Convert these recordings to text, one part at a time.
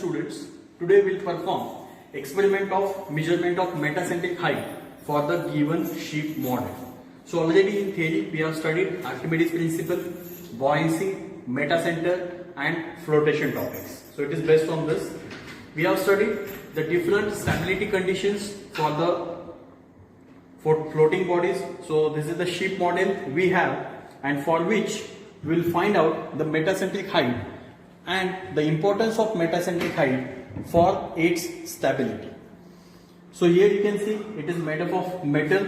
Students, today we'll perform experiment of measurement of metacentric height for the given sheep model. So already in theory we have studied Archimedes principle, buoyancy, metacenter and flotation topics. So it is based on this. We have studied the different stability conditions for floating bodies. So this is the sheep model we have, and for which we will find out the metacentric height and the importance of metacentric height for its stability. So here you can see it is made up of metal.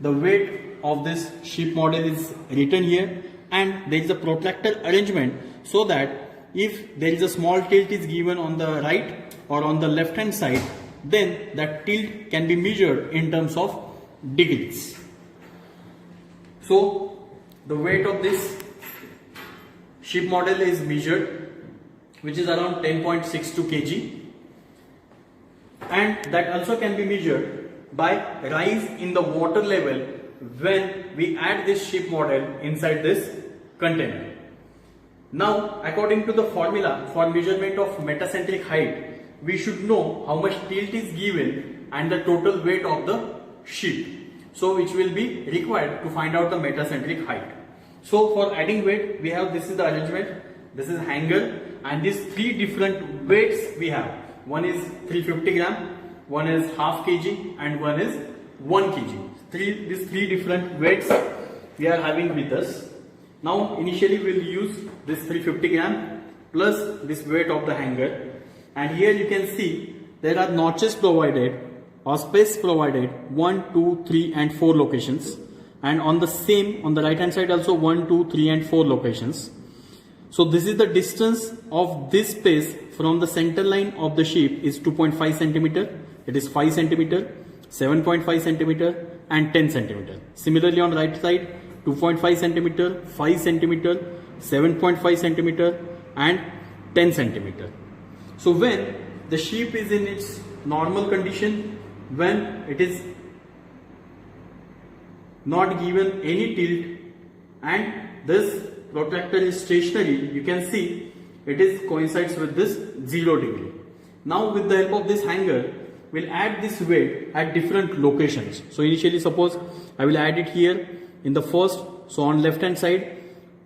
The weight of this sheep model is written here, and there is a protractor arrangement so that if there is a small tilt is given on the right or on the left hand side, then that tilt can be measured in terms of degrees. So the weight of this sheep model is measured, which is around 10.62 kg, and that also can be measured by rise in the water level when we add this sheep model inside this container. Now, according to the formula for measurement of metacentric height, we should know how much tilt is given and the total weight of the sheep, so which will be required to find out the metacentric height. So for adding weight, we have, this is the arrangement, this is hanger, and these three different weights we have. One is 350 gram, one is half kg, and one is 1 kg. These three different weights we are having with us. Now initially we will use this 350 gram plus this weight of the hanger, and here you can see there are notches provided or space provided 1, 2, 3 and 4 locations, and on the same on the right hand side also 1, 2, 3 and 4 locations. So this is the distance of this space from the center line of the sheep is 2.5 centimeter. It is 5 centimeter, 7.5 centimeter and 10 centimeter. Similarly on the right side 2.5 centimeter, 5 centimeter, 7.5 centimeter and 10 centimeter. So when the sheep is in its normal condition, when it is not given any tilt and this protractor is stationary, you can see it is coincides with this 0 degree. Now with the help of this hanger, we'll add this weight at different locations. So initially suppose I will add it here in the first, so on left hand side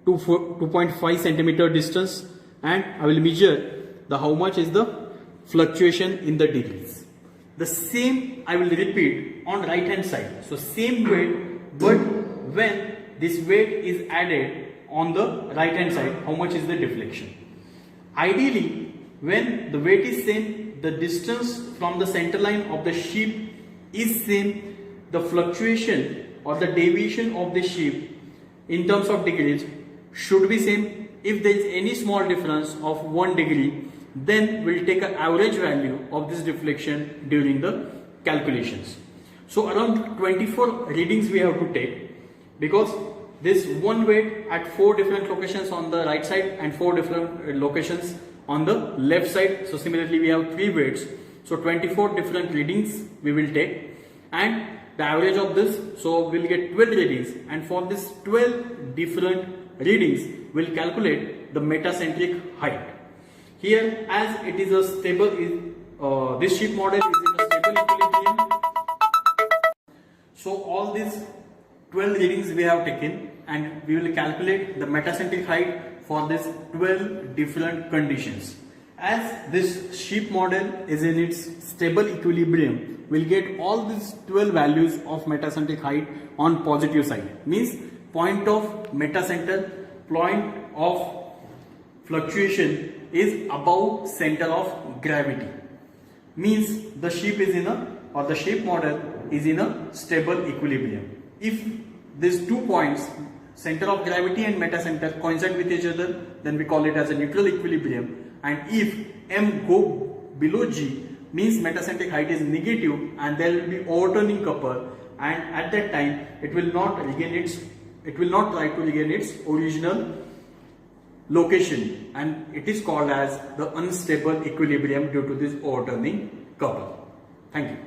2.5 centimeter distance, and I will measure the how much is the fluctuation in the degrees. The same I will repeat on right hand side. So same weight, but when this weight is added on the right hand side, how much is the deflection. Ideally, when the weight is same, the distance from the center line of the sheep is same, the fluctuation or the deviation of the sheep in terms of degrees should be same. If there is any small difference of 1 degree, then we'll take an average value of this deflection during the calculations. So around 24 readings we have to take, because this one weight at 4 different locations on the right side and 4 different locations on the left side. So similarly we have 3 weights, so 24 different readings we will take, and the average of this, so we'll get 12 readings, and for this 12 different readings we'll calculate the metacentric height. Here, as it is a stable, this sheep model is in a stable equilibrium. So all these 12 readings we have taken, and we will calculate the metacentric height for this 12 different conditions. As this sheep model is in its stable equilibrium, we'll get all these 12 values of metacentric height on positive side. Means point of metacenter, point of fluctuation is above center of gravity. Means the sheep is in a, or the sheep model is in a stable equilibrium. If these 2 points, center of gravity and metacenter, coincide with each other, then we call it as a neutral equilibrium. And if M go below G, means metacentric height is negative and there will be overturning couple, and at that time it will not try to regain its original location, and it is called as the unstable equilibrium due to this overturning couple. Thank you.